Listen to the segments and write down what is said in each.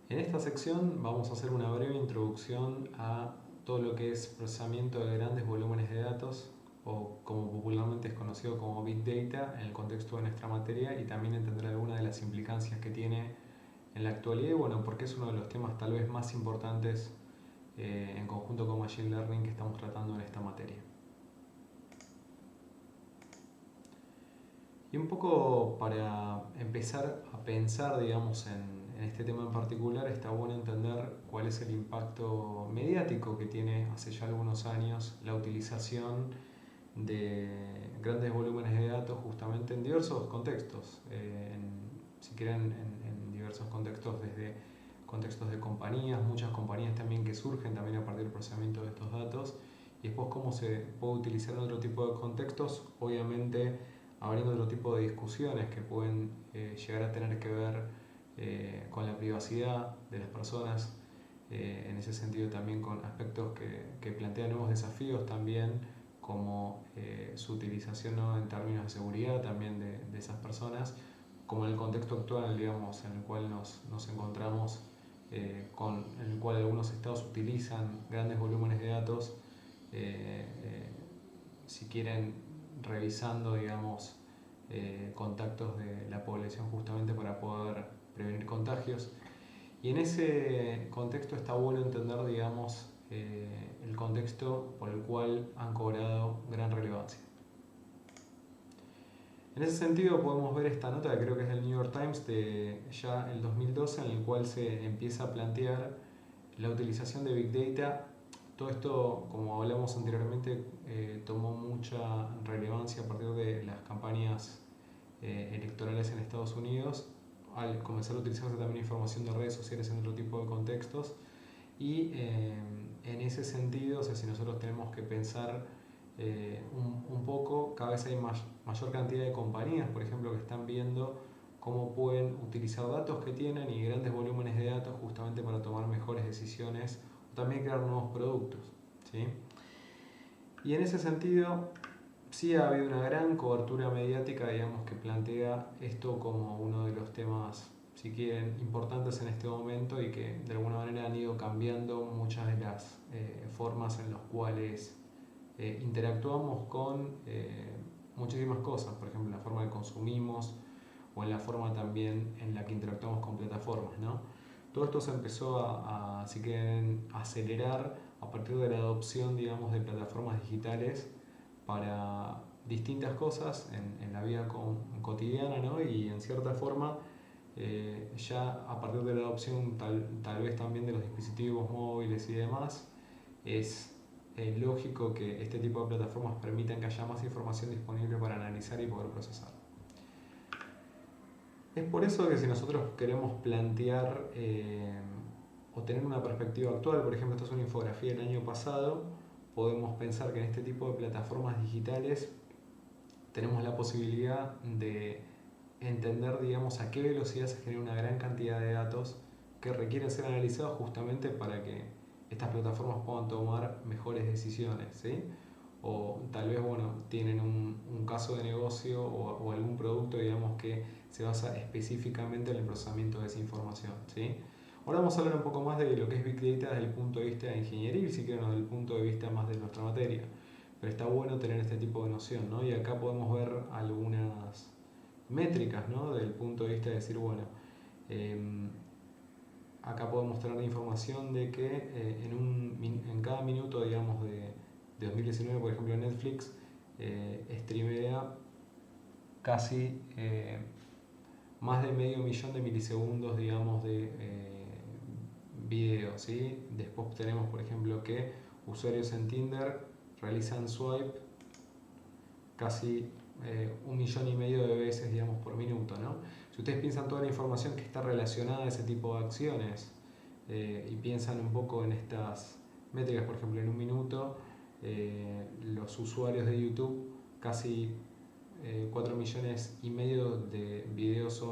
En esta sección vamos a hacer una breve introducción a todo lo que es procesamiento de grandes volúmenes de datos, o como popularmente es conocido como Big Data, en el contexto de nuestra materia, y también entender algunas de las implicancias que tiene en la actualidad, y bueno, porque es uno de los temas tal vez más importantes en conjunto con Machine Learning que estamos tratando en esta materia. Y un poco para empezar a pensar, digamos, en este tema en particular, está bueno entender cuál es el impacto mediático que tiene hace ya algunos años la utilización de grandes volúmenes de datos justamente en diversos contextos, si quieren en diversos contextos, desde contextos de compañías, muchas compañías también que surgen también a partir del procesamiento de estos datos, y después cómo se puede utilizar en otro tipo de contextos, obviamente abriendo otro tipo de discusiones que pueden llegar a tener que ver con la privacidad de las personas, en ese sentido también con aspectos que plantean nuevos desafíos también, como su utilización, ¿no?, en términos de seguridad también de esas personas, como en el contexto actual, digamos, en el cual nos encontramos, en el cual algunos estados utilizan grandes volúmenes de datos, si quieren, revisando, digamos, contactos de la población justamente para poder prevenir contagios. Y en ese contexto está bueno entender, digamos, el contexto por el cual han cobrado gran relevancia. En ese sentido podemos ver esta nota que creo que es del New York Times de ya el 2012, en el cual se empieza a plantear la utilización de Big Data. Todo esto, como hablamos anteriormente, tomó mucha relevancia a partir de las campañas electorales en Estados Unidos, al comenzar a utilizarse también información de redes sociales en otro tipo de contextos. Y en ese sentido, o sea, si nosotros tenemos que pensar un poco, cada vez hay mayor cantidad de compañías, por ejemplo, que están viendo cómo pueden utilizar datos que tienen y grandes volúmenes de datos justamente para tomar mejores decisiones o también crear nuevos productos, ¿sí? Y en ese sentido, sí ha habido una gran cobertura mediática, digamos, que plantea esto como uno de los temas, si quieren, importantes en este momento, y que de alguna manera han ido cambiando muchas de las formas en las cuales interactuamos con muchísimas cosas, por ejemplo, en la forma que consumimos o en la forma también en la que interactuamos con plataformas, ¿no? Todo esto se empezó si quieren, acelerar a partir de la adopción, digamos, de plataformas digitales para distintas cosas en la vida cotidiana, ¿no? Y en cierta forma, ya a partir de la adopción tal vez también de los dispositivos móviles y demás, es lógico que este tipo de plataformas permitan que haya más información disponible para analizar y poder procesar. Es por eso que si nosotros queremos plantear o tener una perspectiva actual, por ejemplo, esto es una infografía del año pasado, podemos pensar que en este tipo de plataformas digitales tenemos la posibilidad de entender, digamos, a qué velocidad se genera una gran cantidad de datos que requieren ser analizados justamente para que estas plataformas puedan tomar mejores decisiones, ¿sí? O tal vez, bueno, tienen un caso de negocio o algún producto, digamos, que se basa específicamente en el procesamiento de esa información, ¿sí? Ahora vamos a hablar un poco más de lo que es Big Data desde el punto de vista de ingeniería, si quieren, desde el punto de vista más de nuestra materia. Pero está bueno tener este tipo de noción, ¿no? Y acá podemos ver algunas métricas, ¿no?, desde el punto de vista de decir, bueno, acá podemos tener la información de que en cada minuto, digamos, de 2019, por ejemplo, Netflix streamea casi más de medio millón de milisegundos, digamos, de video, ¿sí? Después tenemos, por ejemplo, que usuarios en Tinder realizan swipe casi 1,5 millones de veces, digamos, por minuto, ¿no? Si ustedes piensan toda la información que está relacionada a ese tipo de acciones y piensan un poco en estas métricas, por ejemplo, en un minuto, los usuarios de YouTube, casi 4,5 millones de videos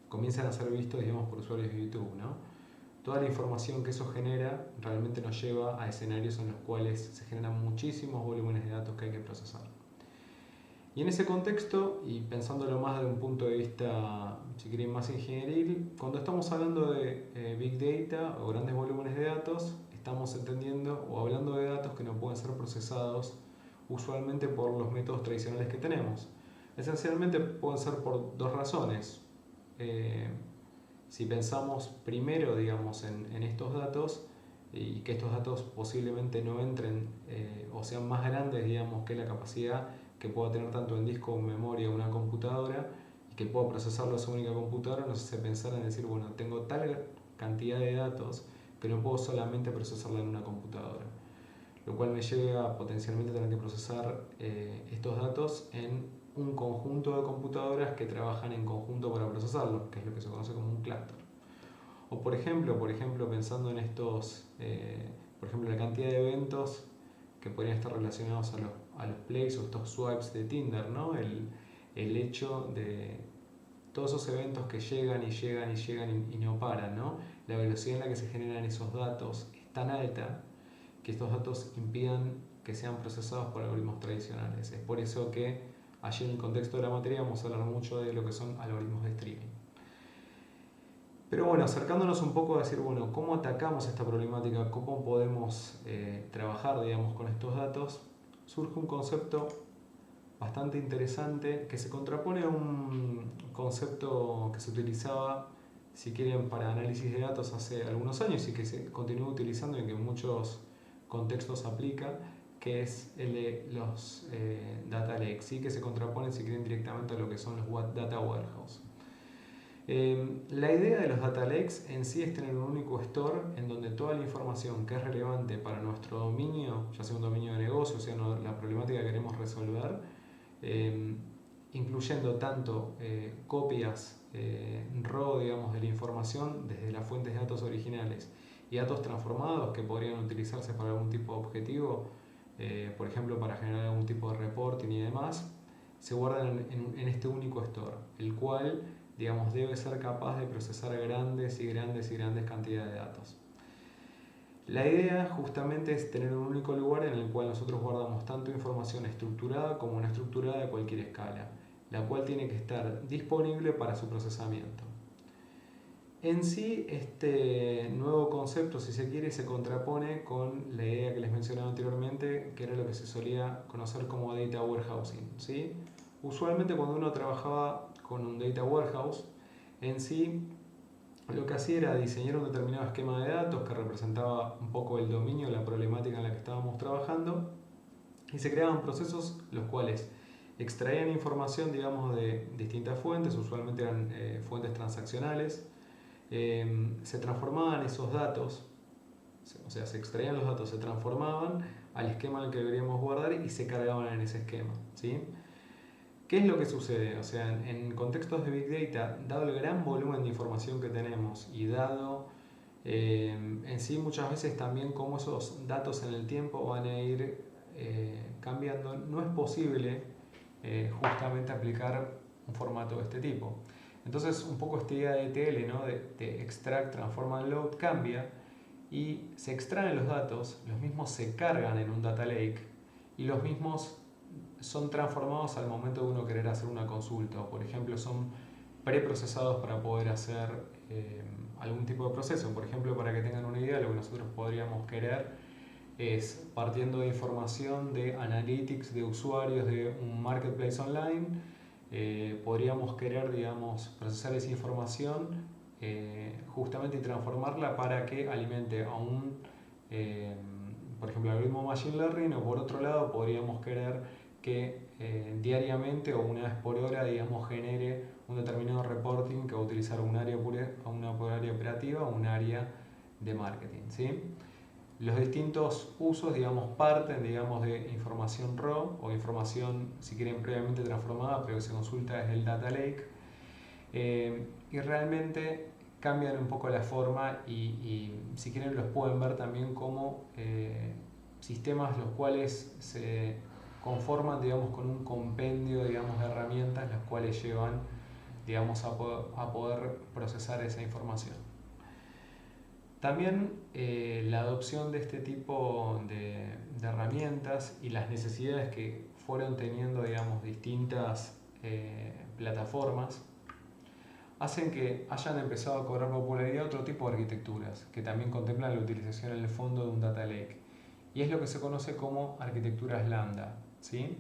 comienzan a ser vistos, digamos, por usuarios de YouTube, ¿no? Toda la información que eso genera realmente nos lleva a escenarios en los cuales se generan muchísimos volúmenes de datos que hay que procesar. Y en ese contexto, y pensándolo más de un punto de vista, si quieren, más ingenieril, cuando estamos hablando de Big Data o grandes volúmenes de datos, estamos entendiendo o hablando de datos que no pueden ser procesados usualmente por los métodos tradicionales que tenemos. Esencialmente pueden ser por dos razones. Si pensamos primero, digamos, en estos datos y que estos datos posiblemente no entren o sean más grandes, digamos, que la capacidad que pueda tener tanto en disco o en memoria una computadora y que pueda procesarlo esa única computadora, nos hace pensar en decir, bueno, tengo tal cantidad de datos que no puedo solamente procesarla en una computadora, lo cual me lleva a potencialmente tener que procesar estos datos en un conjunto de computadoras que trabajan en conjunto para procesarlos, que es lo que se conoce como un clúster. O por ejemplo pensando en estos, por ejemplo, la cantidad de eventos que podrían estar relacionados a los plays o estos swipes de Tinder, ¿no? El hecho de todos esos eventos que llegan y llegan y llegan y no paran, ¿no? La velocidad en la que se generan esos datos es tan alta que estos datos impidan que sean procesados por algoritmos tradicionales. Es por eso que allí en el contexto de la materia vamos a hablar mucho de lo que son algoritmos de streaming. Pero bueno, acercándonos un poco a decir, bueno, ¿cómo atacamos esta problemática? ¿Cómo podemos trabajar, digamos, con estos datos? Surge un concepto bastante interesante que se contrapone a un concepto que se utilizaba, si quieren, para análisis de datos hace algunos años y que se continúa utilizando y que en muchos contextos aplica, que es el de los data lakes, ¿sí? Que se contraponen, si quieren, directamente a lo que son los data warehouse. La idea de los data lakes en sí es tener un único store en donde toda la información que es relevante para nuestro dominio, ya sea un dominio de negocio, o sea la problemática que queremos resolver, incluyendo tanto copias raw, digamos, de la información desde las fuentes de datos originales y datos transformados que podrían utilizarse para algún tipo de objetivo, por ejemplo para generar algún tipo de reporting y demás, se guardan en este único store, el cual, digamos, debe ser capaz de procesar grandes y grandes y grandes cantidades de datos. La idea justamente es tener un único lugar en el cual nosotros guardamos tanto información estructurada como no estructurada de cualquier escala, la cual tiene que estar disponible para su procesamiento. En sí, este nuevo concepto, si se quiere, se contrapone con la idea que les mencionaba anteriormente, que era lo que se solía conocer como data warehousing, ¿sí? Usualmente cuando uno trabajaba con un data warehouse, en sí lo que hacía era diseñar un determinado esquema de datos que representaba un poco el dominio, la problemática en la que estábamos trabajando, y se creaban procesos los cuales extraían información, digamos, de distintas fuentes, usualmente eran fuentes transaccionales, se transformaban esos datos, o sea, se extraían los datos, se transformaban al esquema en el que deberíamos guardar y se cargaban en ese esquema, ¿sí? ¿Qué es lo que sucede? O sea, en contextos de Big Data, dado el gran volumen de información que tenemos y dado en sí muchas veces también cómo esos datos en el tiempo van a ir cambiando, no es posible justamente aplicar un formato de este tipo. Entonces un poco esta idea de ETL, ¿no? de extract, transform and load cambia y se extraen los datos, los mismos se cargan en un data lake y los mismos son transformados al momento de uno querer hacer una consulta o por ejemplo son preprocesados para poder hacer algún tipo de proceso. Por ejemplo, para que tengan una idea, lo que nosotros podríamos querer es, partiendo de información de analytics de usuarios de un marketplace online, podríamos querer, digamos, procesar esa información justamente y transformarla para que alimente a un, por ejemplo, algoritmo Machine Learning, o por otro lado podríamos querer que diariamente o una vez por hora, digamos, genere un determinado reporting que va a utilizar una área operativa o un área de marketing, ¿sí? Los distintos usos, digamos, parten, digamos, de información raw o información, si quieren, previamente transformada, pero que se consulta desde el data lake, y realmente cambian un poco la forma y si quieren los pueden ver también como sistemas los cuales se conforman, digamos, con un compendio, digamos, de herramientas las cuales llevan, digamos, a poder procesar esa información. También la adopción de este tipo de herramientas y las necesidades que fueron teniendo, digamos, distintas plataformas, hacen que hayan empezado a cobrar popularidad otro tipo de arquitecturas que también contemplan la utilización en el fondo de un data lake. Y es lo que se conoce como arquitecturas lambda, ¿sí?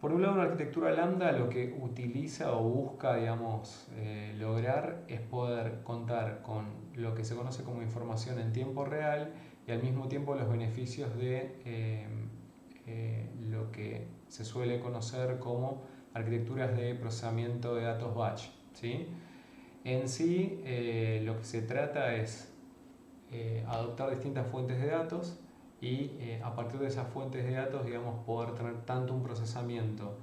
Por un lado, una arquitectura lambda lo que utiliza o busca, digamos, lograr es poder contar con lo que se conoce como información en tiempo real y al mismo tiempo los beneficios de lo que se suele conocer como arquitecturas de procesamiento de datos batch, ¿sí? En sí, lo que se trata es adoptar distintas fuentes de datos y a partir de esas fuentes de datos, digamos, poder tener tanto un procesamiento,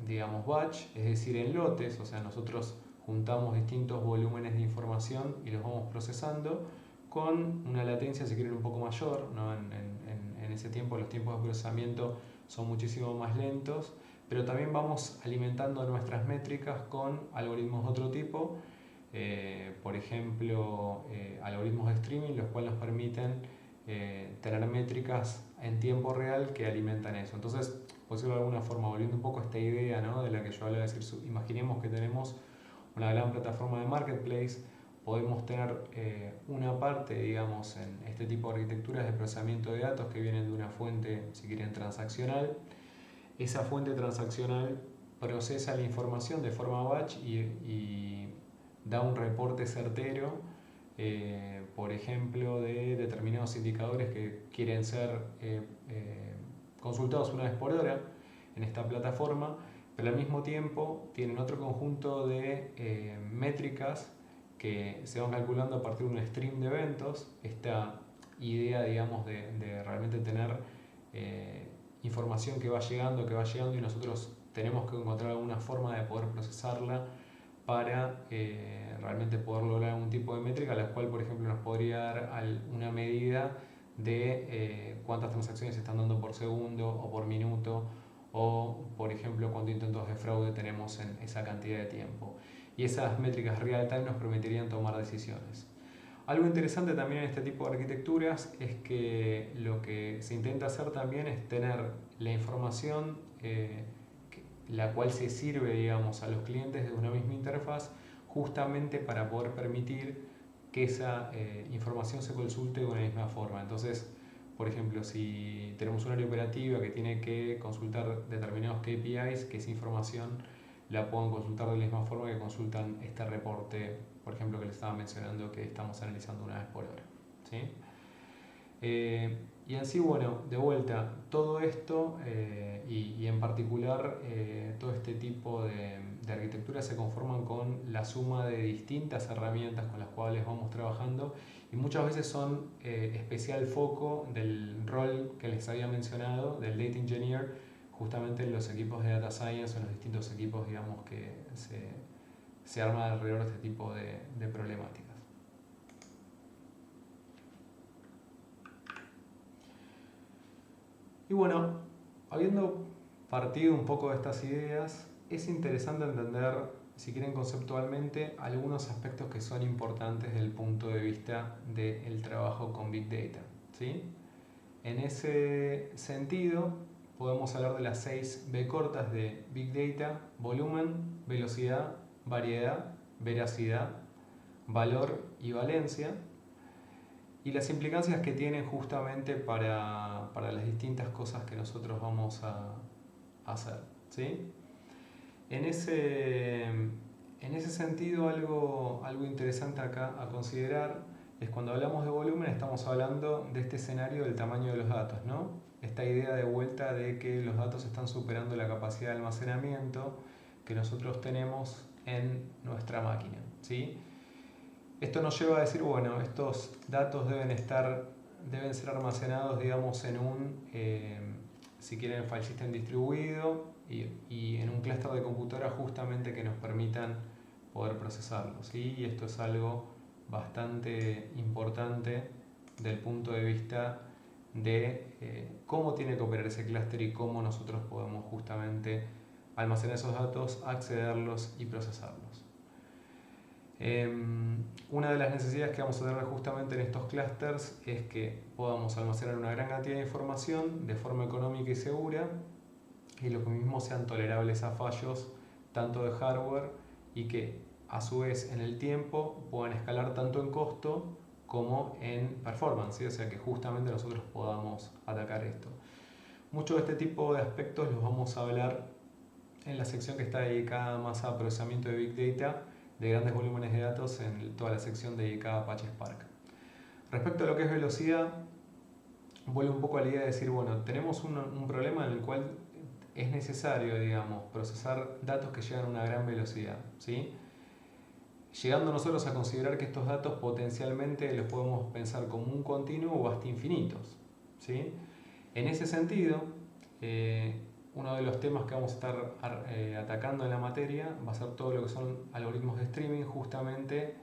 digamos, batch, es decir, en lotes, o sea, nosotros juntamos distintos volúmenes de información y los vamos procesando con una latencia, si quieren, un poco mayor, ¿no? En ese tiempo los tiempos de procesamiento son muchísimo más lentos, pero también vamos alimentando nuestras métricas con algoritmos de otro tipo, por ejemplo, algoritmos de streaming, los cuales nos permiten tener métricas en tiempo real que alimentan eso. Entonces, por decirlo de alguna forma, volviendo un poco a esta idea, ¿no?, de la que yo hablaba, de decir, imaginemos que tenemos una gran plataforma de marketplace, podemos tener una parte, digamos, en este tipo de arquitecturas de procesamiento de datos que vienen de una fuente, si quieren, transaccional. Esa fuente transaccional procesa la información de forma batch y da un reporte certero, por ejemplo, de determinados indicadores que quieren ser consultados una vez por hora en esta plataforma, pero al mismo tiempo tienen otro conjunto de métricas que se van calculando a partir de un stream de eventos. Esta idea, digamos, de realmente tener información que va llegando y nosotros tenemos que encontrar alguna forma de poder procesarla para realmente poder lograr algún tipo de métrica, la cual, por ejemplo, nos podría dar una medida de cuántas transacciones se están dando por segundo o por minuto, o, por ejemplo, cuántos intentos de fraude tenemos en esa cantidad de tiempo. Y esas métricas real time nos permitirían tomar decisiones. Algo interesante también en este tipo de arquitecturas es que lo que se intenta hacer también es tener la información la cual se sirve, digamos, a los clientes de una misma interfaz, justamente para poder permitir que esa información se consulte de una misma forma. Entonces, por ejemplo, si tenemos un área operativa que tiene que consultar determinados KPIs, que esa información la puedan consultar de la misma forma que consultan este reporte, por ejemplo, que les estaba mencionando, que estamos analizando una vez por hora, ¿sí? Y en sí, bueno, de vuelta, todo esto y en particular todo este tipo de arquitecturas se conforman con la suma de distintas herramientas con las cuales vamos trabajando y muchas veces son especial foco del rol que les había mencionado, del Data Engineer, justamente en los equipos de Data Science o en los distintos equipos, digamos, que se arman alrededor de este tipo de problemáticas. Y bueno, habiendo partido un poco de estas ideas, es interesante entender, si quieren conceptualmente, algunos aspectos que son importantes desde el punto de vista del trabajo con Big Data, ¿sí? En ese sentido, podemos hablar de las 6 B cortas de Big Data: volumen, velocidad, variedad, veracidad, valor y valencia, y las implicancias que tienen justamente para las distintas cosas que nosotros vamos a hacer, ¿sí? En ese sentido, algo interesante acá a considerar es cuando hablamos de volumen, estamos hablando de este escenario del tamaño de los datos, ¿no? Esta idea de vuelta de que los datos están superando la capacidad de almacenamiento que nosotros tenemos en nuestra máquina, ¿sí? Esto nos lleva a decir, bueno, estos datos deben ser almacenados, digamos, en un, si quieren, file system distribuido y en un clúster de computadora justamente que nos permitan poder procesarlos, ¿sí? Y esto es algo bastante importante del punto de vista de cómo tiene que operar ese clúster y cómo nosotros podemos justamente almacenar esos datos, accederlos y procesarlos. Una de las necesidades que vamos a tener justamente en estos clusters es que podamos almacenar una gran cantidad de información de forma económica y segura y los mismos sean tolerables a fallos tanto de hardware y que a su vez en el tiempo puedan escalar tanto en costo como en performance, ¿sí? O sea que justamente nosotros podamos atacar esto. Muchos de este tipo de aspectos los vamos a hablar en la sección que está dedicada más a procesamiento de Big Data de grandes volúmenes de datos en toda la sección dedicada a Apache Spark. Respecto a lo que es velocidad, vuelvo un poco a la idea de decir, bueno, tenemos un problema en el cual es necesario, digamos, procesar datos que llegan a una gran velocidad, ¿sí? Llegando nosotros a considerar que estos datos potencialmente los podemos pensar como un continuo o hasta infinitos, ¿sí? En ese sentido, uno de los temas que vamos a estar atacando en la materia va a ser todo lo que son algoritmos de streaming, justamente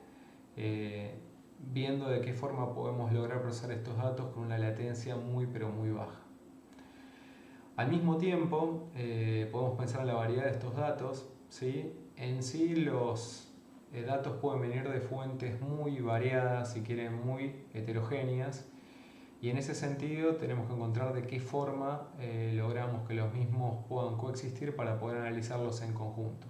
viendo de qué forma podemos lograr procesar estos datos con una latencia muy pero muy baja. Al mismo tiempo, podemos pensar en la variedad de estos datos, ¿sí? En sí los datos pueden venir de fuentes muy variadas, si quieren muy heterogéneas, y en ese sentido tenemos que encontrar de qué forma logramos que los mismos puedan coexistir para poder analizarlos en conjunto.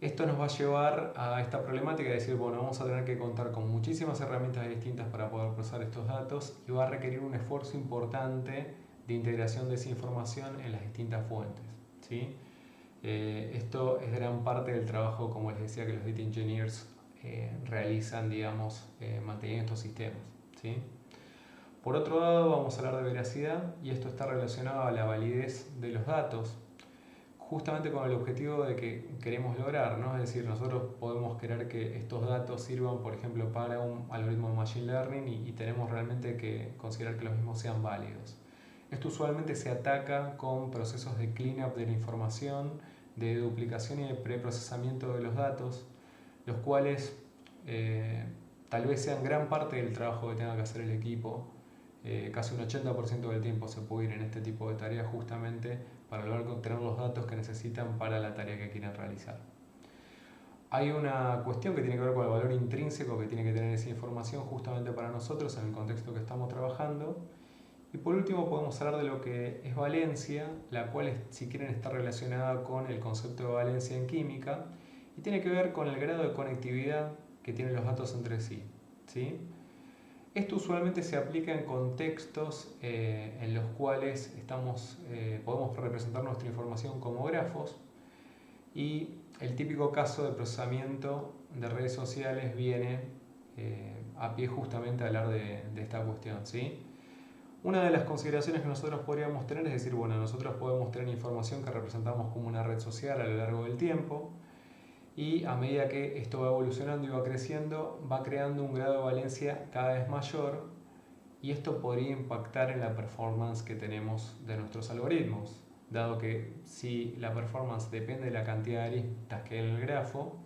Esto nos va a llevar a esta problemática de decir, bueno, vamos a tener que contar con muchísimas herramientas distintas para poder procesar estos datos y va a requerir un esfuerzo importante de integración de esa información en las distintas fuentes, ¿sí? Esto es gran parte del trabajo, como les decía, que los data engineers realizan, digamos, manteniendo estos sistemas, ¿sí? Por otro lado, vamos a hablar de veracidad y esto está relacionado a la validez de los datos, justamente con el objetivo de que queremos lograr, ¿no? Es decir, nosotros podemos querer que estos datos sirvan, por ejemplo, para un algoritmo de Machine Learning y tenemos realmente que considerar que los mismos sean válidos. Esto usualmente se ataca con procesos de cleanup de la información, de duplicación y de preprocesamiento de los datos, los cuales tal vez sean gran parte del trabajo que tenga que hacer el equipo. Casi un 80% del tiempo se puede ir en este tipo de tareas justamente para lograr obtener los datos que necesitan para la tarea que quieren realizar. Hay una cuestión que tiene que ver con el valor intrínseco que tiene que tener esa información justamente para nosotros en el contexto que estamos trabajando. Y por último podemos hablar de lo que es valencia, la cual si quieren está relacionada con el concepto de valencia en química y tiene que ver con el grado de conectividad que tienen los datos entre sí, ¿sí? Esto usualmente se aplica en contextos en los cuales podemos representar nuestra información como grafos y el típico caso de procesamiento de redes sociales viene a pie justamente a hablar de esta cuestión, ¿sí? Una de las consideraciones que nosotros podríamos tener es decir, bueno, nosotros podemos tener información que representamos como una red social a lo largo del tiempo y a medida que esto va evolucionando y va creciendo, va creando un grado de valencia cada vez mayor y esto podría impactar en la performance que tenemos de nuestros algoritmos, dado que si la performance depende de la cantidad de aristas que hay en el grafo,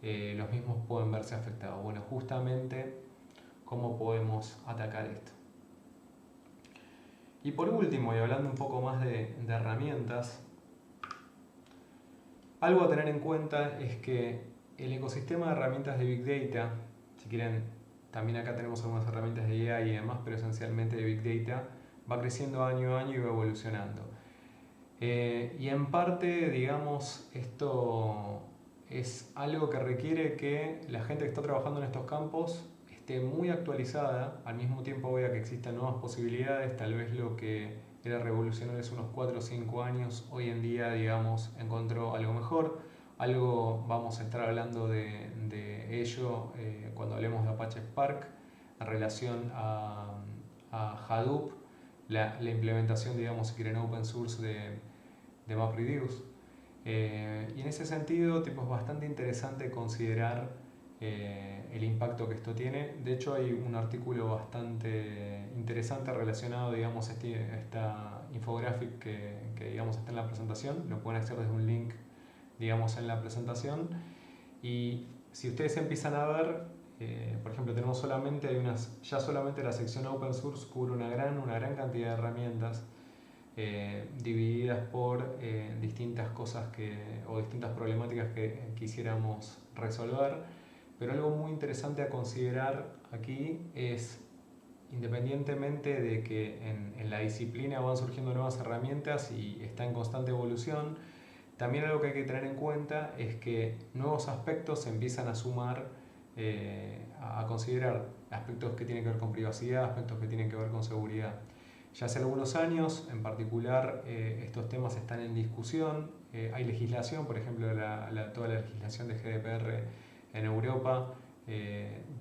los mismos pueden verse afectados. Bueno, justamente, ¿cómo podemos atacar esto? Y por último, y hablando un poco más de herramientas, algo a tener en cuenta es que el ecosistema de herramientas de Big Data, si quieren, también acá tenemos algunas herramientas de AI y demás, pero esencialmente de Big Data, va creciendo año a año y va evolucionando. Y en parte, digamos, esto es algo que requiere que la gente que está trabajando en estos campos esté muy actualizada, al mismo tiempo vea que existen nuevas posibilidades, tal vez lo que era revolucionario hace unos 4 o 5 años, hoy en día, digamos, encontró algo mejor. Algo vamos a estar hablando de ello cuando hablemos de Apache Spark en relación a Hadoop, la implementación, digamos, si quieren, open source de MapReduce. Y en ese sentido, tipo, es bastante interesante considerar el impacto que esto tiene. De hecho, hay un artículo bastante interesante relacionado, digamos, a esta infographic que digamos, está en la presentación. Lo pueden hacer desde un link, digamos, en la presentación. Y si ustedes empiezan a ver, por ejemplo, tenemos ya solamente la sección Open Source cubre una gran cantidad de herramientas. divididas por distintas cosas o distintas problemáticas que quisiéramos resolver. Pero algo muy interesante a considerar aquí es, independientemente de que en la disciplina van surgiendo nuevas herramientas y está en constante evolución, también algo que hay que tener en cuenta es que nuevos aspectos se empiezan a sumar, a considerar aspectos que tienen que ver con privacidad, aspectos que tienen que ver con seguridad. Ya hace algunos años, en particular, estos temas están en discusión. Hay legislación, por ejemplo, toda la legislación de GDPR en Europa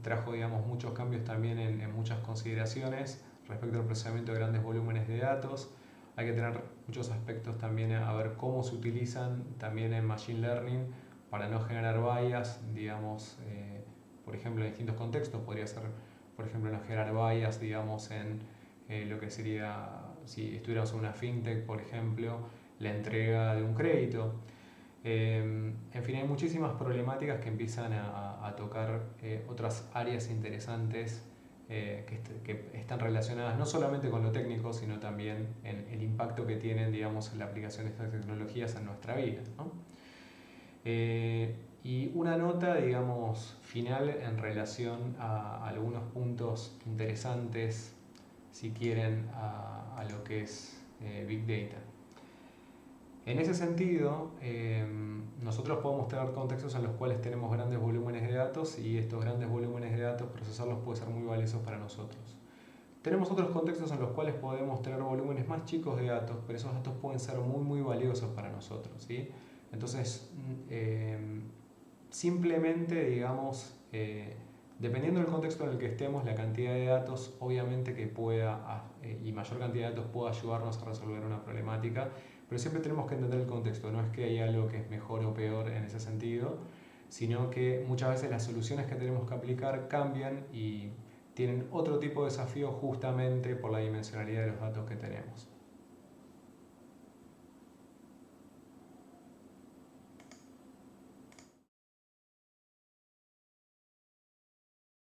trajo, digamos, muchos cambios también en muchas consideraciones respecto al procesamiento de grandes volúmenes de datos. Hay que tener muchos aspectos también a ver cómo se utilizan también en Machine Learning para no generar bias, digamos, por ejemplo, en distintos contextos. Podría ser, por ejemplo, no generar bias, digamos, en lo que sería, si estuviéramos en una fintech, por ejemplo, la entrega de un crédito. En fin, hay muchísimas problemáticas que empiezan a tocar otras áreas interesantes que están relacionadas no solamente con lo técnico, sino también en el impacto que tienen, digamos, en la aplicación de estas tecnologías en nuestra vida, ¿no? Y una nota, digamos, final en relación a algunos puntos interesantes, si quieren, a lo que es Big Data. En ese sentido, nosotros podemos tener contextos en los cuales tenemos grandes volúmenes de datos y estos grandes volúmenes de datos procesarlos puede ser muy valiosos para nosotros. Tenemos otros contextos en los cuales podemos tener volúmenes más chicos de datos, pero esos datos pueden ser muy valiosos para nosotros, ¿sí? Entonces, simplemente, digamos, dependiendo del contexto en el que estemos, la cantidad de datos obviamente que pueda y mayor cantidad de datos pueda ayudarnos a resolver una problemática, pero siempre tenemos que entender el contexto. No es que hay algo que es mejor o peor en ese sentido, sino que muchas veces las soluciones que tenemos que aplicar cambian y tienen otro tipo de desafío justamente por la dimensionalidad de los datos que tenemos.